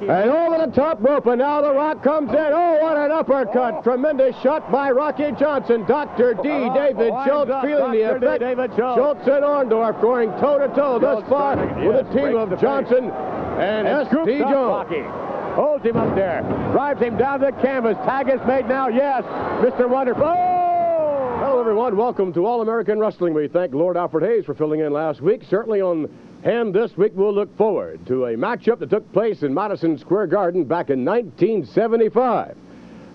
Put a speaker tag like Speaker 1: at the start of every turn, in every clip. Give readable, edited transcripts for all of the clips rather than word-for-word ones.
Speaker 1: And over the top rope, and now The Rock comes in. Oh, what an uppercut. Tremendous shot by Rocky Johnson. Dr. D. David Schultz feeling the effect. Schultz and Orndorff going toe-to-toe thus far with the team of Johnson and S.D. Jones.
Speaker 2: Holds him up there. Drives him down the canvas. Tag is made now. Yes, Mr. Wonderful. Oh!
Speaker 1: Hello, everyone. Welcome to All American Wrestling. We thank Lord Alfred Hayes for filling in last week. Certainly on hand this week, we'll look forward to a matchup that took place in Madison Square Garden back in 1975.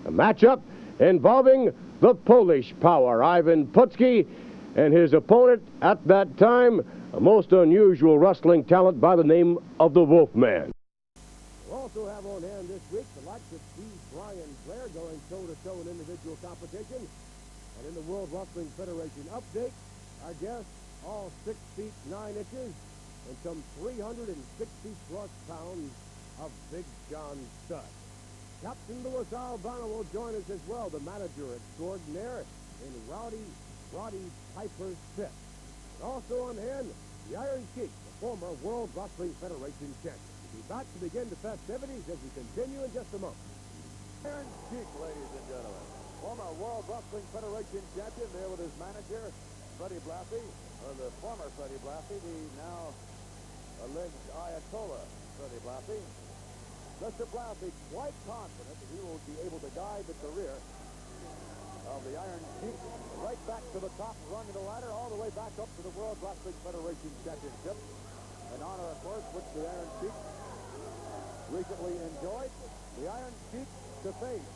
Speaker 1: A matchup involving the Polish power, Ivan Putski, and his opponent at that time, a most unusual wrestling talent by the name of the Wolfman. We'll also have on hand this week the likes of Steve, Brian, Blair going toe-to-toe in individual competition. And in the World Wrestling Federation update, our guests, all 6 feet 9 inches, and some 360-plus pounds of Big John stud. Captain Lou Albano will join us as well, the manager extraordinaire in Roddy Piper Smith. And also on hand, the Iron Sheik, the former World Wrestling Federation champion. We'll be back to begin the festivities as we continue in just a moment.
Speaker 3: Iron Sheik, ladies and gentlemen. Former World Wrestling Federation champion there with his manager, Freddie Blassie, or the former Freddie Blassie, the now alleged Ayatollah Freddie Blassie. Mr. Blassie quite confident that he will be able to guide the career of the Iron Sheik right back to the top rung of the ladder, all the way back up to the World Wrestling Federation Championship. An honor, of course, which the Iron Sheik recently enjoyed. The Iron Sheik to face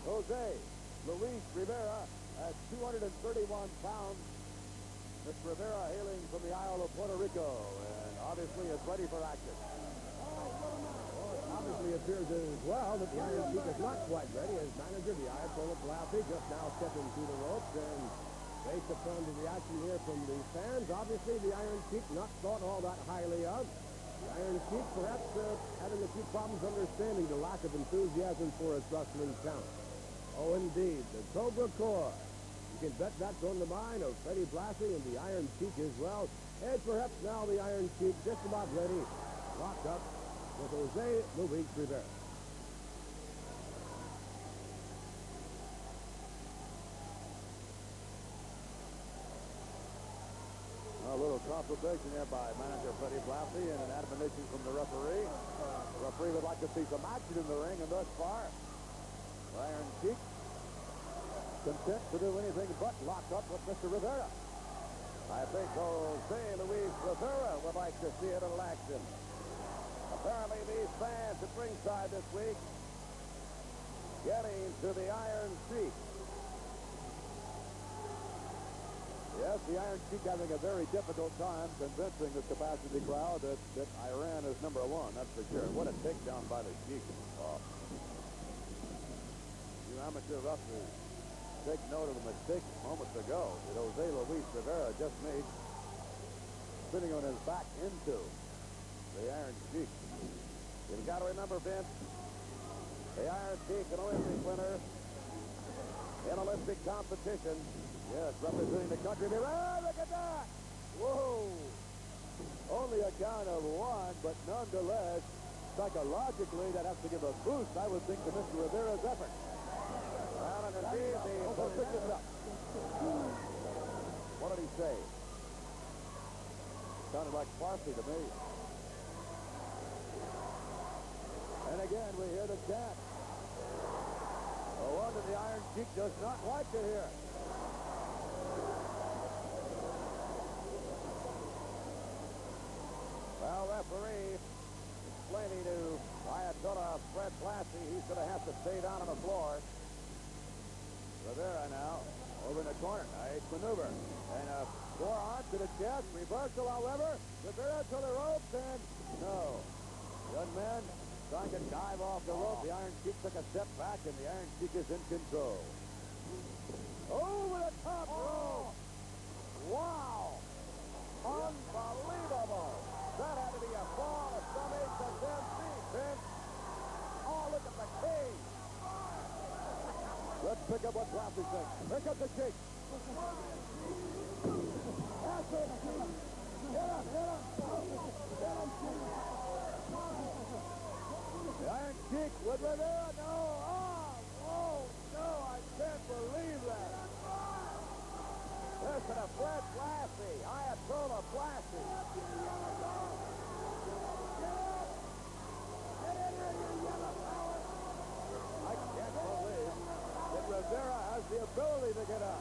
Speaker 3: Jose Luis Rivera at 231 pounds. Mr. Rivera hailing from the Isle of Puerto Rico and obviously is ready for action.
Speaker 1: Well, it obviously appears as well that the Iron Sheik is not quite ready. As manager, the Ayatollah Blassie just now stepping through the ropes, and based upon the reaction here from the fans, obviously the Iron Sheik not thought all that highly of. The Iron Sheik perhaps having a few problems understanding the lack of enthusiasm for his wrestling talent. Oh, indeed, the Cobra Corps. You can bet that's on the mind of Freddie Blassie and the Iron Sheik as well. And perhaps now the Iron Sheik just about ready, locked up with Jose Luis Rivera.
Speaker 3: A little consultation here by manager Freddie Blassie and an admonition from the referee. The referee would like to see some action in the ring, and thus far, Iron Sheik content to do anything but lock up with Mr. Rivera. I think Jose Luis Rivera would like to see a little action. Apparently these fans at ringside this week getting to the Iron Sheik. Yes, the Iron Sheik having a very difficult time convincing this capacity crowd that Iran is number one, that's for sure. What a takedown by the Sheik. Oh. You amateur wrestlers, take note of the mistake moments ago that Jose Luis Rivera just made, sitting on his back into the Iron Sheik. You've got to remember, Vince, the Iron Sheik, an Olympic winner in Olympic competition. Yes, representing the country. Look at that! Whoa! Only a count of one, but nonetheless, psychologically, that has to give a boost, I would think, to Mr. Rivera's effort. Well, and indeed, the Pacific is up. What did he say? Sounded like Farsi to me. And again, we hear the chant. The one that the Iron Sheik does not like to hear. Well, referee explaining to Ayatollah Fred Blassie he's going to have to stay down on the floor. corner. Nice maneuver. And a forearm to the chest. Reversal, however. Rivera to the ropes, and no. Young man trying to dive off the rope. The Iron Sheik took a step back, and the Iron Sheik is in control. Over the top rope. Wow. Unbelievable. That had to be a fall of some 8 to 10 feet, Vince. Oh, look at the cage. Let's pick up what Blassie said. Pick up the Sheik. That's it. Hit him. The Iron Sheik with Rivera. No. Oh, no. I can't believe that. Listen to Fred Blassie. Ayatollah Blassie. I can't believe that Rivera has the ability to get up.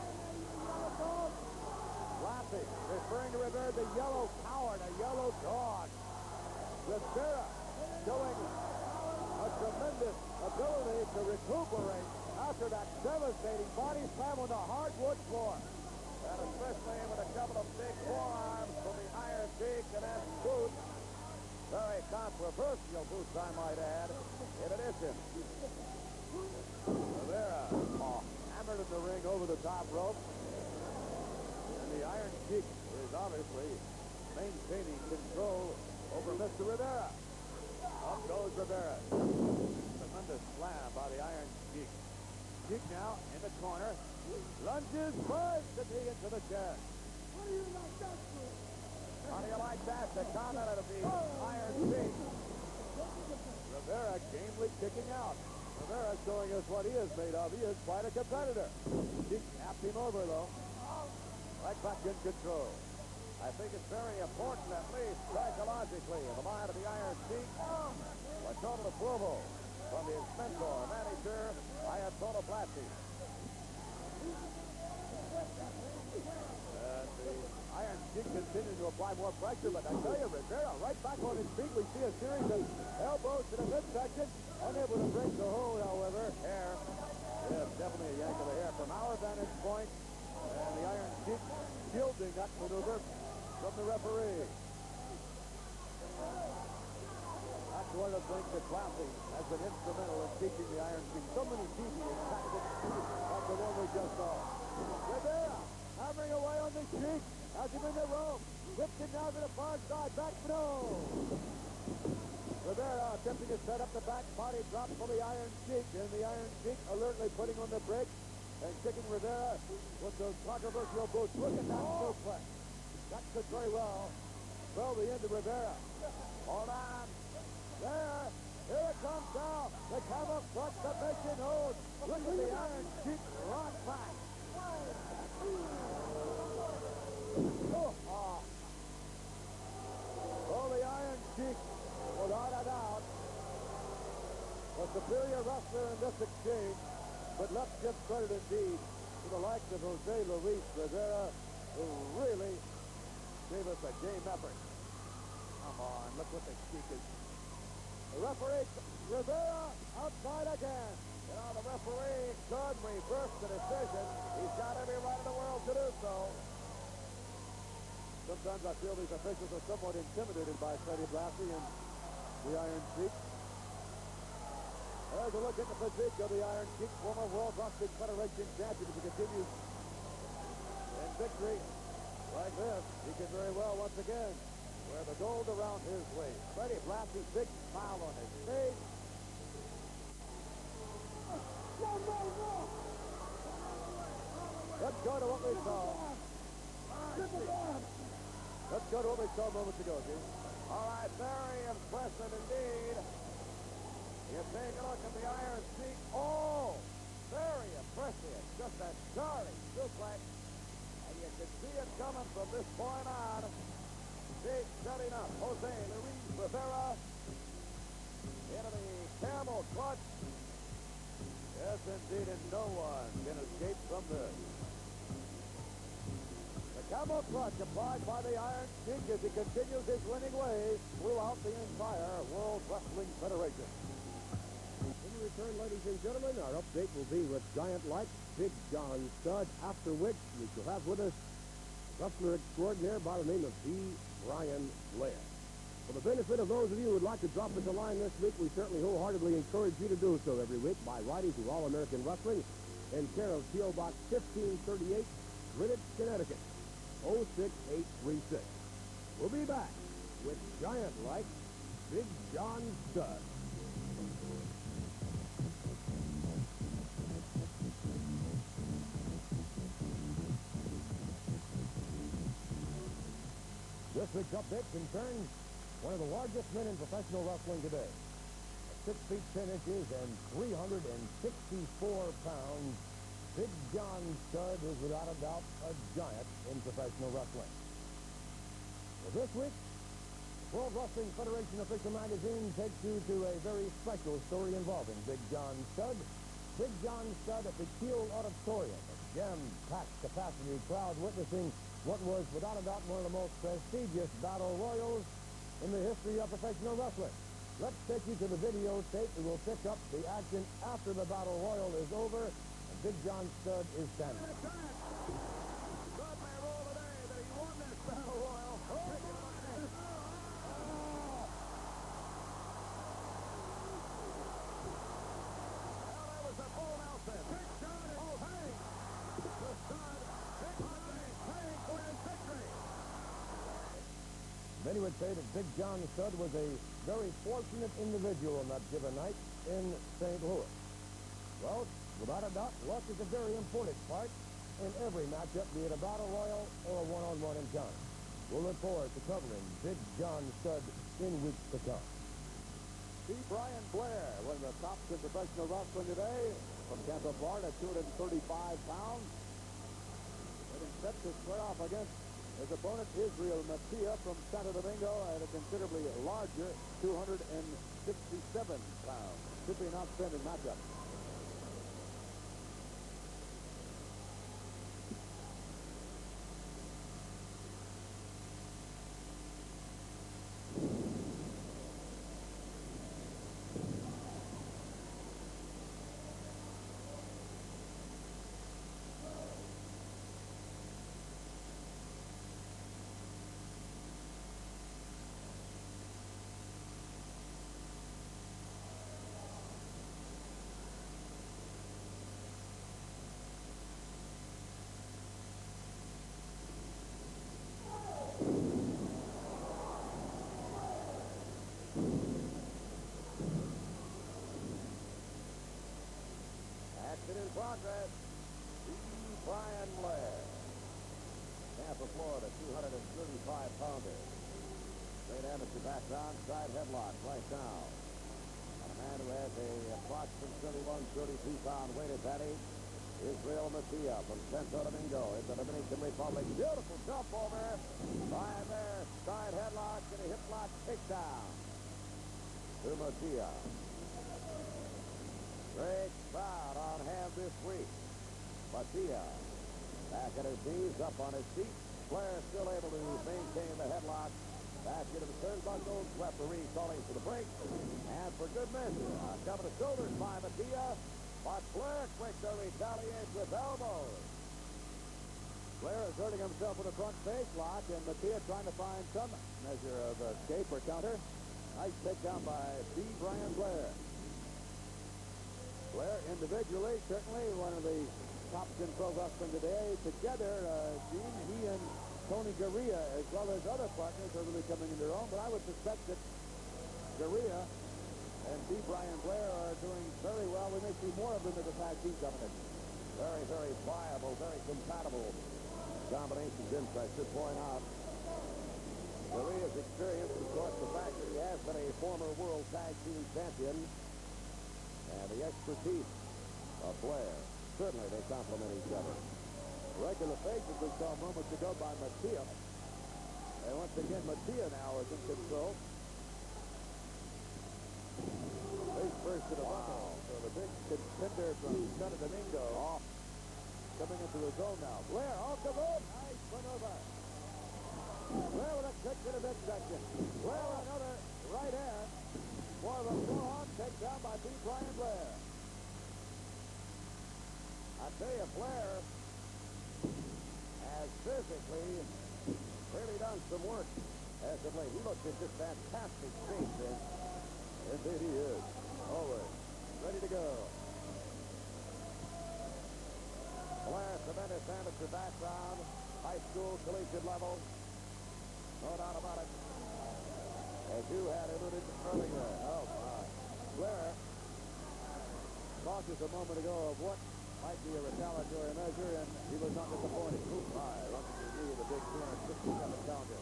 Speaker 3: Blassie referring to Rivera, the yellow coward, a yellow dog. Rivera showing a tremendous ability to recuperate after that devastating body slam on the hardwood floor. And especially with a couple of big forearms from the Iron Sheik and then boots. Very controversial boots, I might add. In addition, Rivera hammered in the ring over the top rope. And the Iron Sheik is obviously maintaining control over Mr. Rivera. Up goes Rivera. Tremendous slam by the Iron Sheik. Sheik now in the corner. Lunges first the knee into the chest. How do you like that, Bruce? How do you like that? The comment of the Iron Sheik. Rivera gamely kicking out. Rivera showing us what he is made of. He is quite a competitor. Sheik tapped him over, though. Right back in control. I think it's very important, at least psychologically, in the mind of the Iron Sheik. A total approval from his mentor, manager, Ayatollah Blassie. And the Iron Sheik continues to apply more pressure, but I tell you, Rivera right back on his feet. We see a series of elbows to the midsection. Unable to break the hold, however. Hair. Yes, definitely a yank of the hair from our vantage point. And the Iron Sheik shielding that maneuver from the referee. That's one of the things that Blassie has been instrumental in teaching the Iron Sheik. So many devious tactics like the one we just saw. Rivera hammering away on the Sheik. Has him in the rope. Whips him down to the far side. Back, no. Rivera attempting to set up the back body drop for the Iron Sheik. And the Iron Sheik alertly putting on the brakes and kicking Rivera with those controversial boots. Look at that suplex. That could very well throw the end of Rivera. Hold on. There. Here it comes now. The camel clutch submission hold. Look at the Iron Sheik rock back. Oh, the Iron Sheik, without a doubt, a superior wrestler in this exchange, but let's give credit indeed to the likes of Jose Luis Rivera, who really gave us a game effort. Come on, look what the Sheik is. The referee, Rivera, outside again. You know, the referee could reverse the decision. He's got every right in the world to do so. Sometimes I feel these officials are somewhat intimidated by Freddie Blassie and the Iron Sheik. There's a look at the physique of the Iron Sheik, former World Wrestling Federation champion. If he continues in victory like this, he can very well once again wear the gold around his waist. Freddie Blassie, big smile on his face. Let's go to what we saw. Let's go to what we saw moments ago, Jim. All right, very impressive indeed. You take a look at the Iron Sheik. Oh, very impressive. Just a darting suplex. And you can see it coming from this point on. Sheik setting up Jose Luis Rivera into the camel clutch. Yes, indeed, and no one can escape from this. The camel clutch applied by the Iron Sheik as he continues his winning ways throughout the entire World Wrestling Federation.
Speaker 1: return, ladies and gentlemen. Our update will be with Giant Like Big John Stud, after which we shall have with us wrestler extraordinaire by the name of B. Brian Blair. For the benefit of those of you who would like to drop us a line this week, we certainly wholeheartedly encourage you to do so every week by writing to All American Wrestling in care of P.O. Box 1538, Greenwich, Connecticut, 06836. We'll be back with Giant Like Big John Stud. This week's update concerns one of the largest men in professional wrestling today. At 6 feet 10 inches and 364 pounds, Big John Stud is without a doubt a giant in professional wrestling. Well, this week, World Wrestling Federation Official Magazine takes you to a very special story involving Big John Stud. Big John Stud at the Kiel Auditorium, a jam-packed capacity crowd witnessing what was, without a doubt, one of the most prestigious battle royals in the history of professional wrestling. Let's take you to the videotape. We will pick up the action after the battle royal is over, and Big John Stud is standing.
Speaker 3: Stud may roll today, but he won this battle royal. That was a full announcement. Big John and Hank. The Stud, Big Hank wins victory.
Speaker 1: Many would say that Big John Stud was a very fortunate individual on that given night in St. Louis. Well, without a doubt, luck is a very important part in every matchup, be it a battle royal or a one-on-one encounter. We'll look forward to covering Big John Stud in weeks to come.
Speaker 3: B. Brian Blair, one of the tops in professional wrestling today, from Tampa, Florida, 235 pounds. And he's set to square off against his opponent, Israel Mattia, from Santo Domingo, at a considerably larger 267 pounds. Should be an outstanding matchup. In progress, B. Brian Blair. Tampa, Florida, 235-pounder. Great amateur background, side headlock right now. A man who has a approximate 31-32-pound weight advantage. Israel Mattia from Santo Domingo in the Dominican Republic. Beautiful jump over. Brian there, side headlock and a hip lock takedown to Mattia. Great crowd on hand this week. Mattia back at his knees, up on his feet. Blair still able to maintain the headlock. Back into the turnbuckles. Referee calling for the break. And for good measure, coming to shoulders by Mattia. But Blair quick to retaliate with elbows. Blair is hurting himself with a front face lock, and Mattia trying to find some measure of escape or counter. Nice takedown by B. Brian Blair. Blair individually, certainly one of the tops in pro wrestling today. Together, Gene, he and Tony Gurria, as well as other partners, are really coming in their own. But I would suspect that Gurria and B. Brian Blair are doing very well. We may see more of them in the tag team covenant. Very, very viable, very compatible combinations, Vince, I should point out. Gurria's experience, of course, the fact that he has been a former world tag team champion. And the expertise of Blair. Certainly they complement each other. Regular faces we saw moments ago by Mattia. And once again, Mattia now is in control. Face first to the buckle. So the big contender from Santo Domingo off, coming into his zone now. Blair off the rope. Nice maneuver. Blair with a kick to the midsection. Blair with another right hand. For the four-arm takedown by B. Brian Blair. I tell you, Blair has physically really done some work as of late. He looks in just fantastic shape, and indeed he is. Always ready to go. Blair, tremendous amateur background, high school, collegiate level. No doubt about it. As you had alluded earlier. Oh, my. Blair talked just a moment ago of what might be a retaliatory measure, and he was not disappointed. Ooh, my. Running to the knee with a big 267-pounder.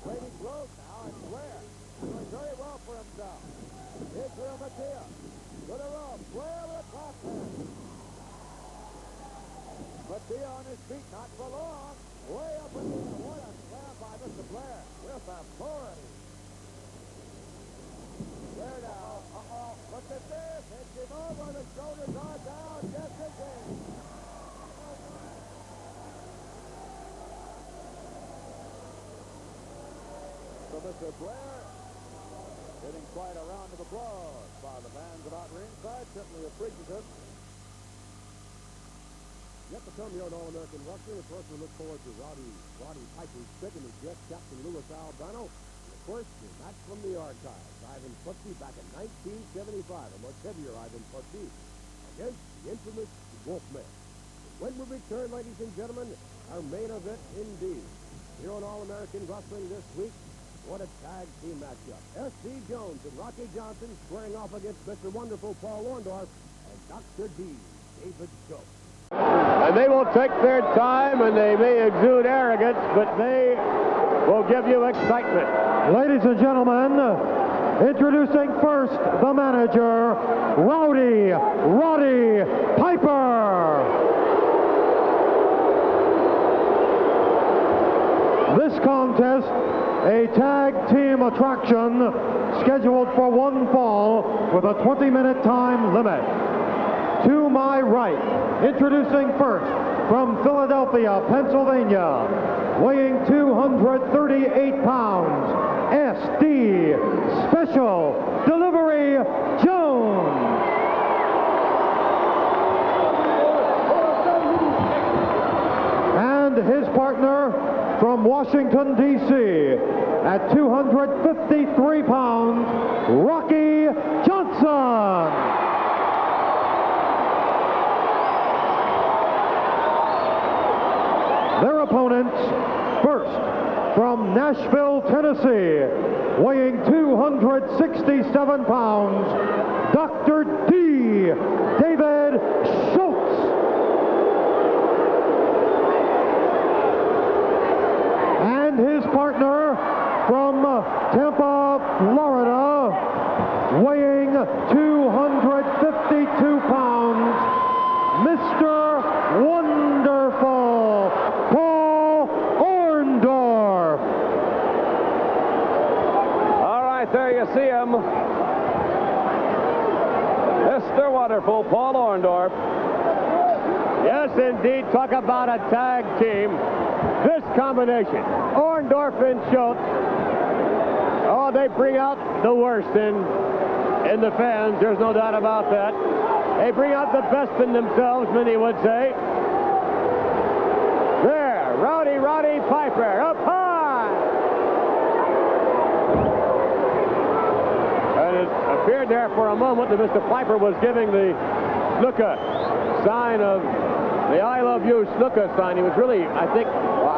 Speaker 3: Trading blows now, and Blair doing very well for himself. Here's Real Mattia. To the rope. Blair with a top hand. Mattia on his feet, not for long. Way up in the air. What a slam by Mr. Blair with authority. There now. Look at this. Hits him over. The shoulders are down just again. So Mr. Blair getting quite a round of applause by the fans about ringside. Certainly appreciative.
Speaker 1: Yet to come here on All American Wrestling. Of course, we look forward to Roddy Piper's pick and his guest, Captain Lou Albano. And of course, the match from the archives. Ivan Putski back in 1975. A much heavier Ivan Putski against the infamous Wolfman. And when we return, ladies and gentlemen, our main event indeed. Here on All American Wrestling this week, what a tag team matchup. S.C. Jones and Rocky Johnson squaring off against Mr. Wonderful Paul Orndorff and Dr. D. David Schultz. And they will take their time, and they may exude arrogance, but they will give you excitement.
Speaker 4: Ladies and gentlemen, introducing first the manager, Roddy Piper. This contest, a tag team attraction scheduled for one fall with a 20-minute time limit. To my right, introducing first from Philadelphia, Pennsylvania, weighing 238 pounds, SD Special Delivery Jones. And his partner from Washington, D.C., at 253 pounds, Rocky Johnson. Their opponents, first, from Nashville, Tennessee, weighing 267 pounds, Dr. D. David Schultz. And his partner from Tampa, Florida, weighing 252 pounds, Mr. Wonderful Paul Orndorff.
Speaker 2: All right, there you see him. Mr. Wonderful Paul Orndorff.
Speaker 1: Yes, indeed. Talk about a tag team. This combination, Orndorff and Schultz, oh, they bring out the worst in the fans. There's no doubt about that. They bring out the best in themselves, many would say. There, Roddy Piper, up high. And it appeared there for a moment that Mr. Piper was giving the snooker sign of the I love you snooker sign. He was really, I think,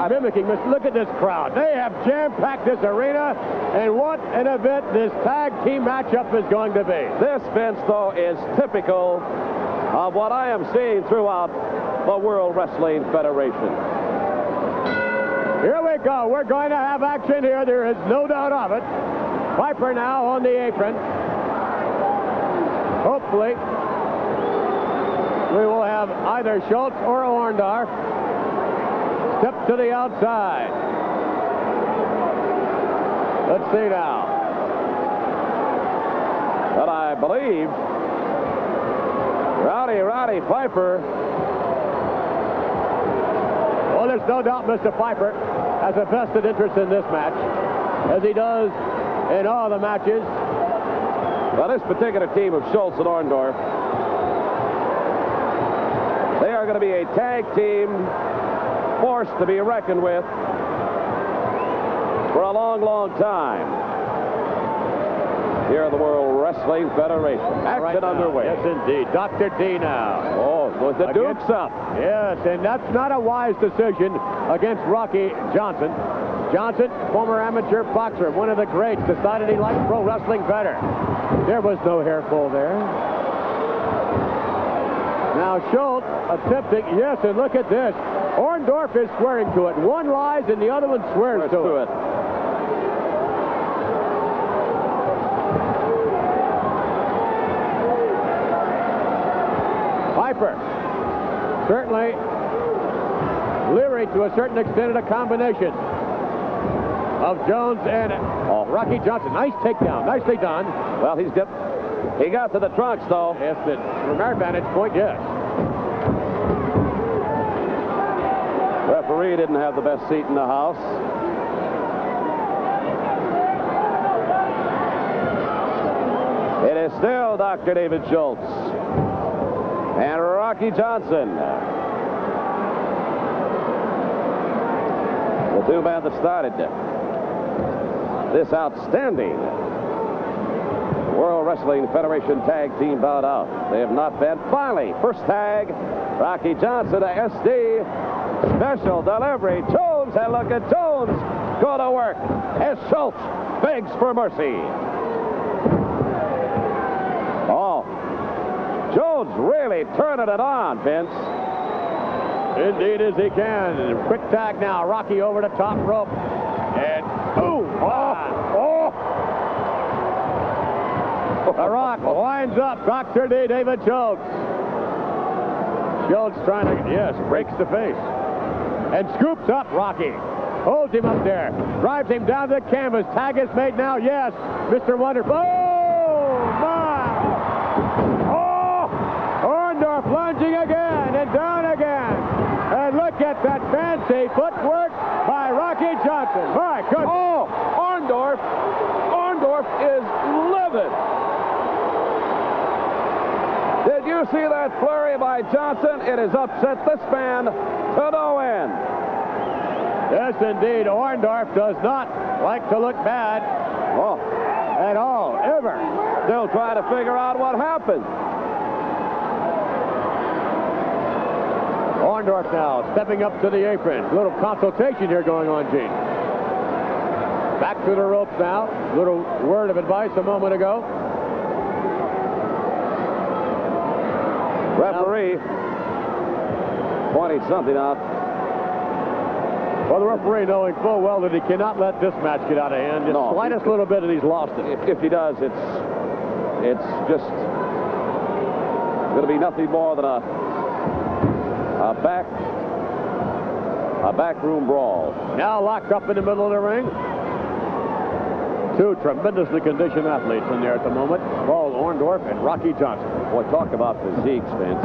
Speaker 1: mimicking this. Look at this crowd. They have jam-packed this arena, and what an event this tag team matchup is going to be.
Speaker 2: This, Vince, though, is typical of what I am seeing throughout the World Wrestling Federation.
Speaker 1: Here we go. We're going to have action here. There is no doubt of it. Piper now on the apron. Hopefully, we will have either Schultz or Orndorff step to the outside. Let's see now.
Speaker 2: But I believe Roddy Piper.
Speaker 1: Well, there's no doubt Mr. Piper has a vested interest in this match, as he does in all the matches
Speaker 5: Well, this particular team of Schultz and Orndorff, they are going to be a tag team force to be reckoned with for a long, long time here in the World Wrestling Federation. Action underway.
Speaker 2: Yes, indeed. Dr. D now.
Speaker 5: Oh, with the Dukes up.
Speaker 2: Yes, and that's not a wise decision against Rocky Johnson. Johnson, former amateur boxer, one of the greats, decided he liked pro wrestling better. There was no hair pull there. Now Schultz attempting, yes, and look at this. Orndorff is swearing to it. One lies and the other one swears to it. Piper, certainly leery to a certain extent at a combination of Jones and Rocky Johnson. Nice takedown, nicely done.
Speaker 5: Well, he got to the trunks, though.
Speaker 2: Yes, from our vantage point, yes.
Speaker 5: Referee didn't have the best seat in the house. It is still Dr. David Schultz and Rocky Johnson. The two men that started this outstanding World Wrestling Federation Tag Team bout out. They have not been. Finally, first tag, Rocky Johnson to SD. Special delivery. Jones, and look at Jones go to work as Schultz begs for mercy. Oh, Jones really turning it on, Vince.
Speaker 2: Indeed as he can. Quick tag now. Rocky over the top rope. And The Rock winds up Dr. D. David Schultz. Schultz trying to, yes, breaks the face. And scoops up Rocky. Holds him up there. Drives him down to the canvas. Tag is made now. Yes, Mr. Wonderful. Oh, my. Oh, Orndorff lunging again and down again. And look at that fancy footwork by Rocky Johnson. My goodness.
Speaker 5: Oh, Orndorff is livid. Did you see that flurry by Johnson? It has upset this man to no end.
Speaker 2: Yes, indeed. Orndorff does not like to look bad at all, ever.
Speaker 5: Still trying to figure out what happened.
Speaker 2: Orndorff now stepping up to the apron. A little consultation here going on, Gene. Back to the ropes now. Little word of advice a moment ago.
Speaker 5: Referee pointing something out.
Speaker 2: Well, the referee knowing full well that he cannot let this match get out of hand. Just the slightest little bit and he's lost it.
Speaker 5: If he does, it's just going to be nothing more than a backroom brawl.
Speaker 2: Now locked up in the middle of the ring. Two tremendously conditioned athletes in there at the moment. Paul Orndorff and Rocky Johnson.
Speaker 5: Boy, talk about physiques, Vince.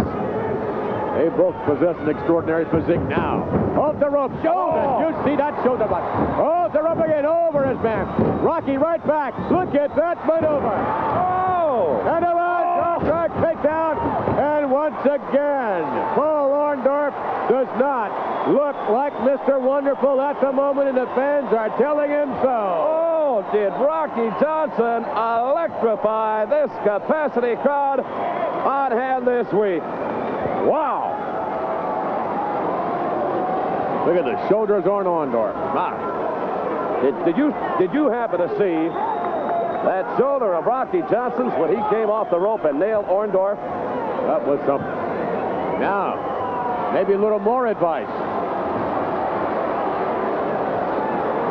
Speaker 2: They both possess an extraordinary physique now. Off the rope, shoulder. You see that shoulder block. Off the rope again, over his man. Rocky right back. Look at that maneuver.
Speaker 5: Oh!
Speaker 2: And a drop takedown. And once again, Paul Orndorff does not look like Mr. Wonderful at the moment, and the fans are telling him so.
Speaker 5: Oh, did Rocky Johnson electrify this capacity crowd on hand this week? Wow.
Speaker 2: Look at the shoulders on Orndorff. My.
Speaker 5: Did you happen to see that shoulder of Rocky Johnson's when he came off the rope and nailed Orndorff?
Speaker 2: That was something. Now, maybe a little more advice.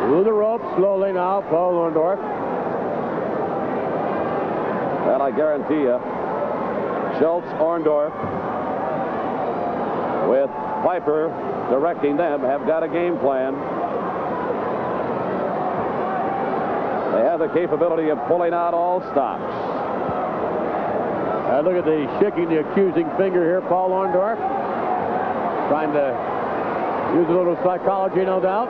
Speaker 2: Through the rope slowly now, Paul Orndorff.
Speaker 5: Well, I guarantee you, Schultz, Orndorff, with Piper directing them, have got a game plan. They have the capability of pulling out all stops.
Speaker 2: Look at the shaking the accusing finger here, Paul Orndorff. Trying to use a little psychology, no doubt.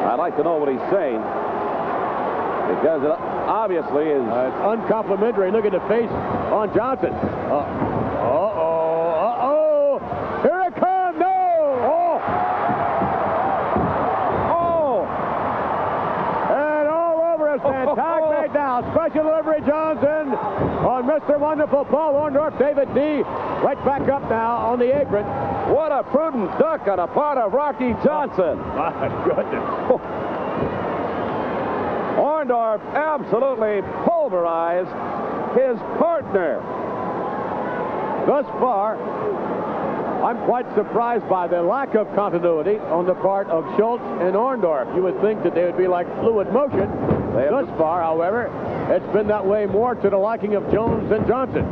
Speaker 5: I'd like to know what he's saying. Because it obviously is...
Speaker 2: It's uncomplimentary. Look at the face on Johnson. Here it comes. No! And all over us, man. Tag made now. Special delivery, Johnson, on Mr. Wonderful Paul Orndorff. David D. right back up now on the apron.
Speaker 5: What a prudent duck on a part of Rocky Johnson.
Speaker 2: My goodness.
Speaker 5: Orndorff absolutely pulverized his partner.
Speaker 2: Thus far, I'm quite surprised by the lack of continuity on the part of Schultz and Orndorff. You would think that they would be like fluid motion. Thus far, however, it's been that way more to the liking of Jones and Johnson.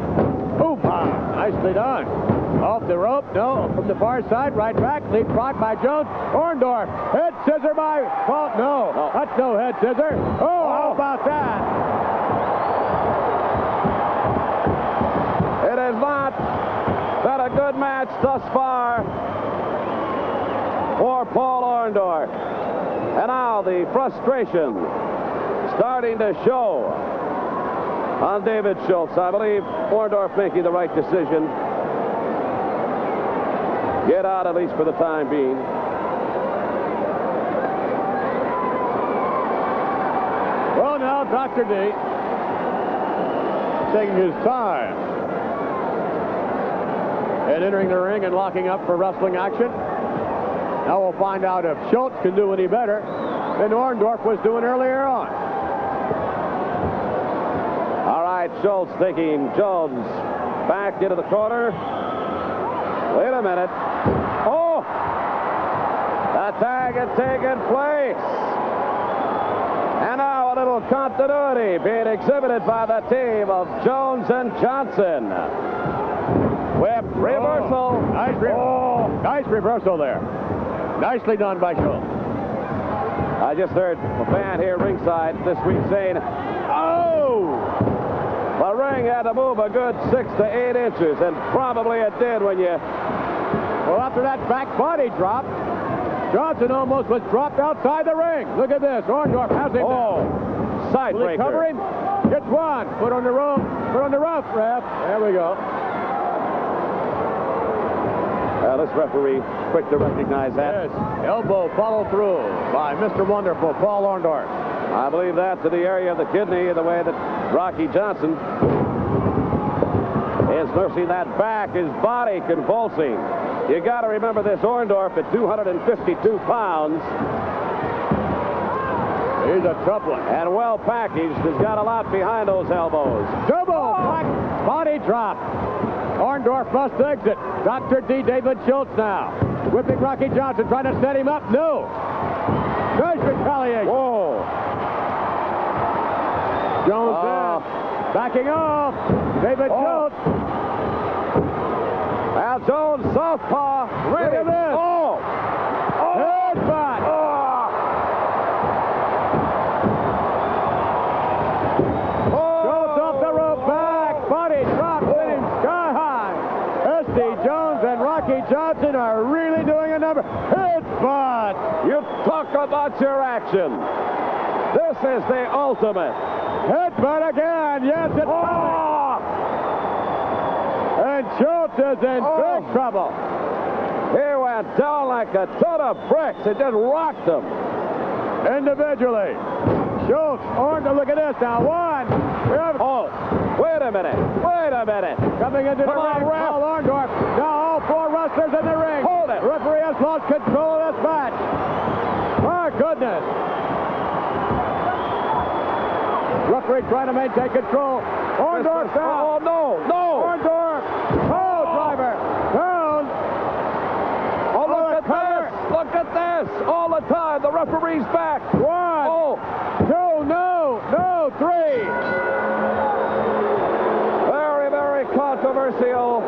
Speaker 2: Ooh, nicely done. Off the rope, no, from the far side, right back, leapfrog by Jones. Orndorff, head scissor by Paul. No, that's no head scissor. Oh, how about that?
Speaker 5: It has not been a good match thus far for Paul Orndorff. And now the frustration starting to show on David Schultz. I believe Orndorff making the right decision. Get out at least for the time being.
Speaker 2: Well, now Dr. D taking his time and entering the ring and locking up for wrestling action. Now we'll find out if Schultz can do any better than Orndorff was doing earlier on.
Speaker 5: All right, Schultz taking Jones back into the corner. Wait a minute. Oh! The tag had taken place. And now a little continuity being exhibited by the team of Jones and Johnson. Whip reversal.
Speaker 2: Nice reversal there. Nicely done by Schultz.
Speaker 5: I just heard a fan here ringside this week saying, oh! The ring had to move a good 6 to 8 inches, and probably it did when you...
Speaker 2: Well, after that back body drop, Johnson almost was dropped outside the ring. Look at this. Orndorff has him.
Speaker 5: Side
Speaker 2: Will he
Speaker 5: breaker.
Speaker 2: cover him? Gets one. Put on the rope. Put on the rope, ref. There we go.
Speaker 5: This referee quick to recognize that.
Speaker 2: Yes. Elbow follow through by Mr. Wonderful, Paul Orndorff.
Speaker 5: I believe that to the area of the kidney, the way that Rocky Johnson is nursing that back, his body convulsing. You got to remember this Orndorff at 252 pounds.
Speaker 2: He's a tough one.
Speaker 5: And well packaged, has got a lot behind those elbows.
Speaker 2: Double back body drop. Orndorff must exit. Dr. D. David Schultz now. Whipping Rocky Johnson, trying to set him up. No. Nice retaliation.
Speaker 5: Whoa.
Speaker 2: Jones in. Backing off. David Schultz.
Speaker 5: Al Jones, southpaw. Ready.
Speaker 2: Look at this. Headbutt. Schultz off the rope. Back. Body drop. Hitting sky high. SD Jones and Rocky Johnson are really doing a number. Headbutt.
Speaker 5: You talk about your action. This is the ultimate.
Speaker 2: Headbutt again. Yes, it's coming. And Schultz is in big trouble.
Speaker 5: He went down like a ton of bricks. It just rocked him.
Speaker 2: Individually. Schultz, Orndorff, look at this now. One.
Speaker 5: Wait a minute. Wait a minute.
Speaker 2: Coming into the ring, Paul Orndorff. Now all four wrestlers in the ring.
Speaker 5: Hold it.
Speaker 2: The referee has lost control of this match. My goodness. Referee trying to maintain control. Orndorff down.
Speaker 5: Oh, no.
Speaker 2: Orndorff. Oh, driver. Down.
Speaker 5: Oh, look at this. Look at this. All the time. The referee's back.
Speaker 2: One. Two. No. Three.
Speaker 5: Very, very controversial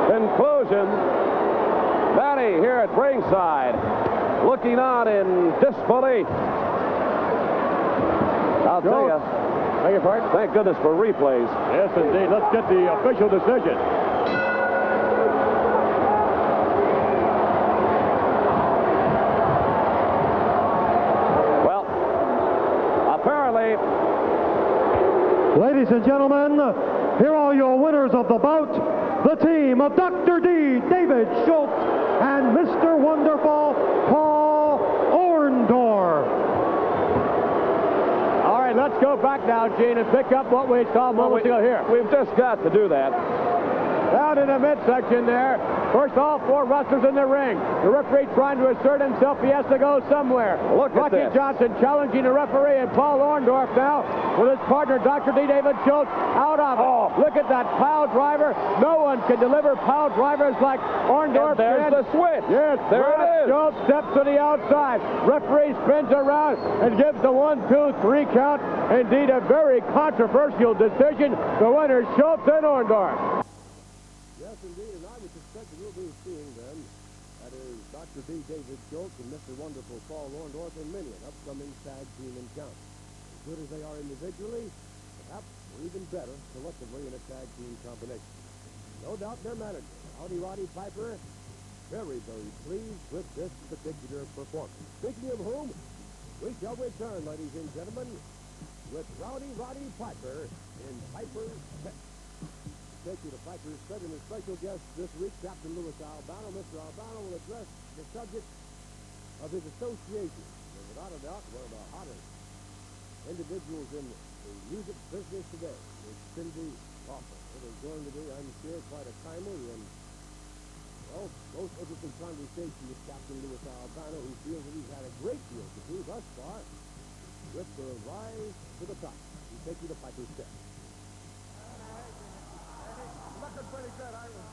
Speaker 5: conclusion. Manny here at ringside, looking on in disbelief. I'll tell you.
Speaker 2: Beg your pardon?
Speaker 5: Thank goodness for replays.
Speaker 2: Yes, indeed. Let's get the official decision.
Speaker 5: Well,
Speaker 4: Ladies and gentlemen, here are your winners of the bout, the team of Dr. D, David Schultz, and Mr. Wonderful, Paul Orndorff.
Speaker 2: All right, let's go back now, Gene, and pick up what we saw moments ago here.
Speaker 5: We've just got to do that.
Speaker 2: Down in the midsection there. First, all four wrestlers in the ring. The referee trying to assert himself. He has to go somewhere.
Speaker 5: Look at
Speaker 2: Rocky
Speaker 5: this.
Speaker 2: Johnson challenging the referee, and Paul Orndorff now with his partner, Dr. D. David Schultz, out of it.
Speaker 5: Oh.
Speaker 2: Look at that pile driver. No one can deliver pile drivers like Orndorff
Speaker 5: And there's
Speaker 2: can.
Speaker 5: the switch.
Speaker 2: Yes,
Speaker 5: There it is.
Speaker 2: Schultz steps to the outside. Referee spins around and gives the 1, 2, 3 count. Indeed, a very controversial decision. The winner, Schultz and Orndorff.
Speaker 3: Yes, indeed, and I would suspect that we'll be seeing them. That is Dr. D. David Schultz and Mr. Wonderful Paul Orndorff in many an upcoming tag team encounter. As good as they are individually, perhaps or even better collectively in a tag team combination. No doubt their manager, Rowdy Roddy Piper, very, very pleased with this particular performance. Speaking of whom, we shall return, ladies and gentlemen, with Rowdy Roddy Piper in Piper's Pit. Take you to Piper's Pit, and a special guest this week, Captain Lou Albano. Mr. Albano will address the subject of his association. And without a doubt, one of the hottest individuals in the music business today is Cindy Lauper. It is going to be, I'm sure, quite a timely and, well, most interesting conversation with Captain Lou Albano, who feels that he's had a great deal to do thus far with the rise to the top. We take you to Piper's Pit.
Speaker 6: Looking pretty good, aren't we?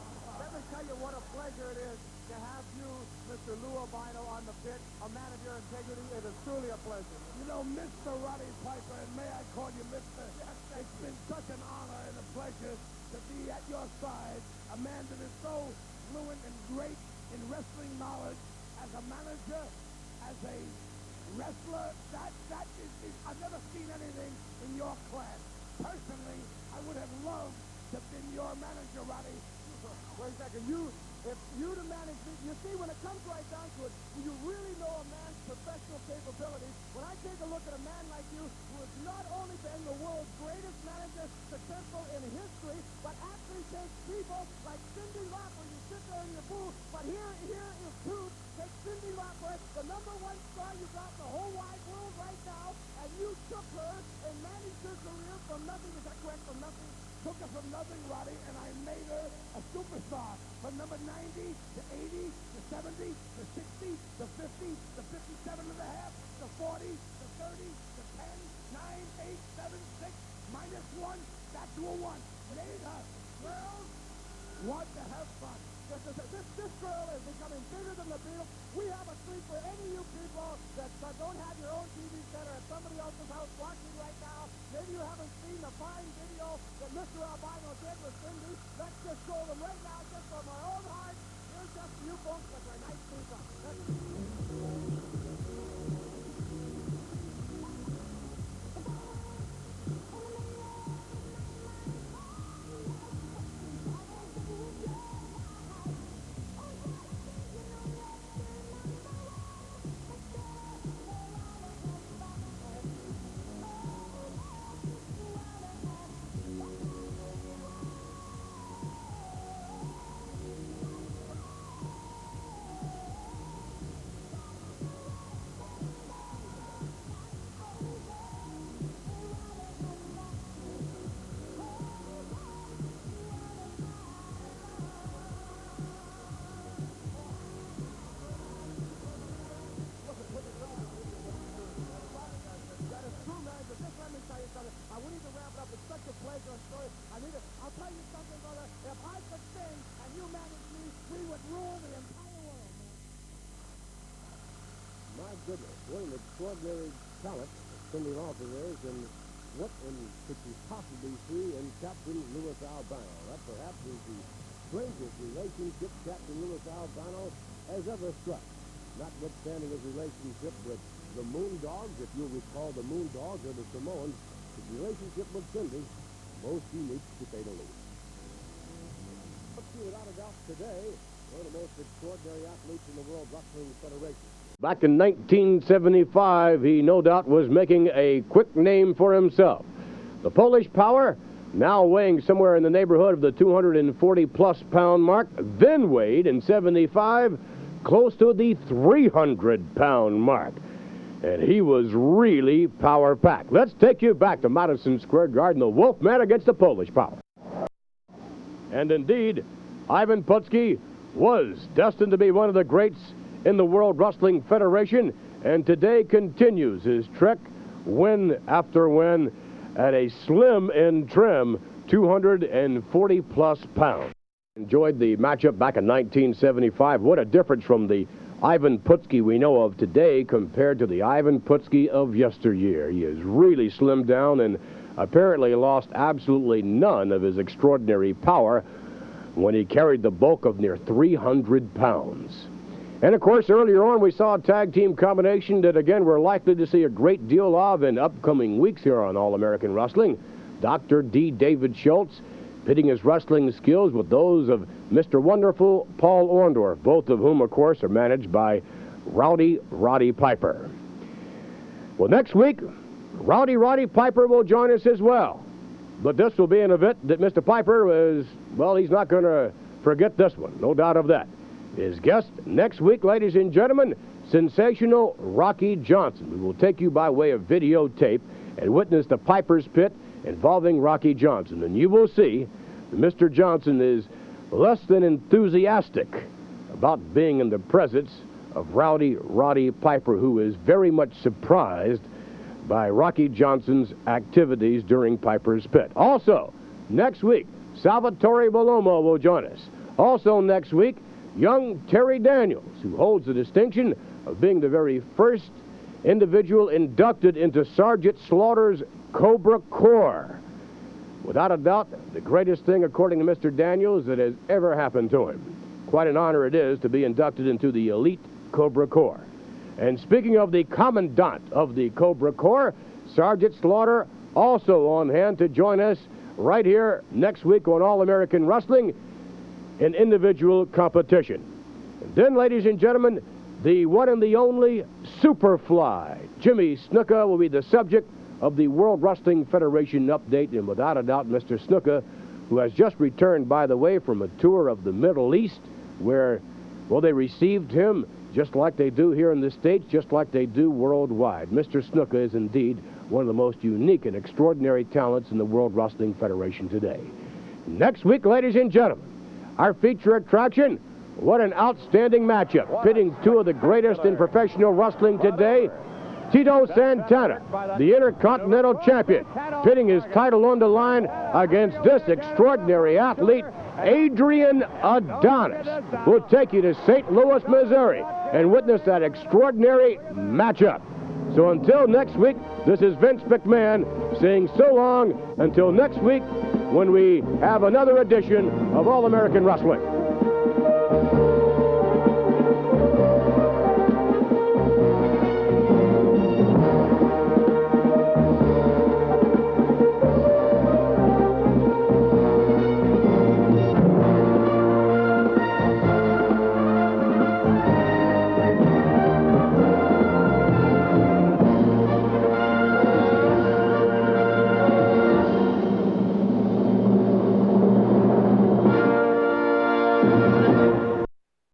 Speaker 6: Let me tell you what a pleasure it is to have you, Mr. Lou Albano, on the pit. A man of your integrity. It is truly a pleasure.
Speaker 7: You know, Mr. Roddy Piper, and may I call you Mr. It's been such an honor and a pleasure to be at your side. A man that is so fluent and great in wrestling knowledge, as a manager, as a wrestler. That is I've never seen anything in your class. Personally, I would have loved to have been your manager, Roddy.
Speaker 6: Wait a second. If you to manage me, you see, when it comes right down to it, when you really know a man's professional capabilities, when I take a look at a man like you, who has not only been the world's greatest manager, successful in history, but actually takes people like Cindy Lauper, you sit there in your booth, but here is truth. Take Cindy Lauper, the #1 star you got in the whole wide world right now, and you took her and managed her career from nothing. Is that correct? From nothing?
Speaker 7: Took her from nothing, Roddy, and I made her a superstar. From number 90 to 80 to 70 to 60 to 50 to 57 and a half to 40 to 30 to 10, 9, 8, 7, 6, -1, back to a 1. Made her. Girls want to have fun.
Speaker 6: This girl is becoming bigger than the Beatles. We have a treat for any of you people that don't have your own TV set or at somebody else's house watching right now. Maybe you haven't seen the fine video that Mr. Albano did with Cindy. Let's just show them right now, just from our own heart. Here's just you folks with our nice things on. I'll tell you something, brother. If I could sing and you managed me, we would rule the entire world, man.
Speaker 3: My goodness, what an extraordinary talent Cindy Lauper is, and what could you possibly see in Captain Louis Albano? That perhaps is the strangest relationship Captain Louis Albano has ever struck. Notwithstanding his relationship with the Moondogs, if you'll recall the Moondogs or the Samoans, his relationship with Cindy, most unique to say the least. Without a doubt today, one of the most extraordinary athletes in the World Wrestling Federation.
Speaker 1: Back in 1975, he no doubt was making a quick name for himself. The Polish Power now weighing somewhere in the neighborhood of the 240-plus pound mark, then weighed in 75 close to the 300-pound mark. And he was really power-packed. Let's take you back to Madison Square Garden, the Wolfman against the Polish Power. And indeed, Ivan Putski was destined to be one of the greats in the World Wrestling Federation, and today continues his trek win after win at a slim and trim 240-plus pounds. Enjoyed the matchup back in 1975. What a difference from the Ivan Putski we know of today compared to the Ivan Putski of yesteryear. He has really slimmed down and apparently lost absolutely none of his extraordinary power when he carried the bulk of near 300 pounds. And of course, earlier on, we saw a tag team combination that, again, we're likely to see a great deal of in upcoming weeks here on All American Wrestling. Dr. D. David Schultz pitting his wrestling skills with those of Mr. Wonderful Paul Orndorff, both of whom, of course, are managed by Rowdy Roddy Piper. Well, next week, Rowdy Roddy Piper will join us as well. But this will be an event that Mr. Piper is, well, he's not going to forget this one, no doubt of that. His guest next week, ladies and gentlemen, sensational Rocky Johnson. We will take you by way of videotape and witness the Piper's Pit involving Rocky Johnson. And you will see that Mr. Johnson is less than enthusiastic about being in the presence of Rowdy Roddy Piper, who is very much surprised by Rocky Johnson's activities during Piper's Pit. Also, next week, Salvatore Bellomo will join us. Also next week, young Terry Daniels, who holds the distinction of being the very first individual inducted into Sergeant Slaughter's Cobra Corps. Without a doubt, the greatest thing, according to Mr. Daniels, that has ever happened to him. Quite an honor it is to be inducted into the elite Cobra Corps. And speaking of the commandant of the Cobra Corps, Sergeant Slaughter, also on hand to join us right here next week on All American Wrestling in individual competition. And then, ladies and gentlemen, the one and the only Superfly, Jimmy Snuka, will be the subject of the World Wrestling Federation update. And without a doubt, Mr. Snuka, who has just returned, by the way, from a tour of the Middle East, where, well, they received him just like they do here in the States, just like they do worldwide. Mr. Snuka is indeed one of the most unique and extraordinary talents in the World Wrestling Federation today. Next week, ladies and gentlemen, our feature attraction, what an outstanding matchup, pitting two of the greatest in professional wrestling today. Tito Santana, the Intercontinental Champion, pitting his title on the line against this extraordinary athlete, Adrian Adonis. We'll take you to St. Louis, Missouri, and witness that extraordinary matchup. So until next week, this is Vince McMahon saying so long until next week when we have another edition of All American Wrestling.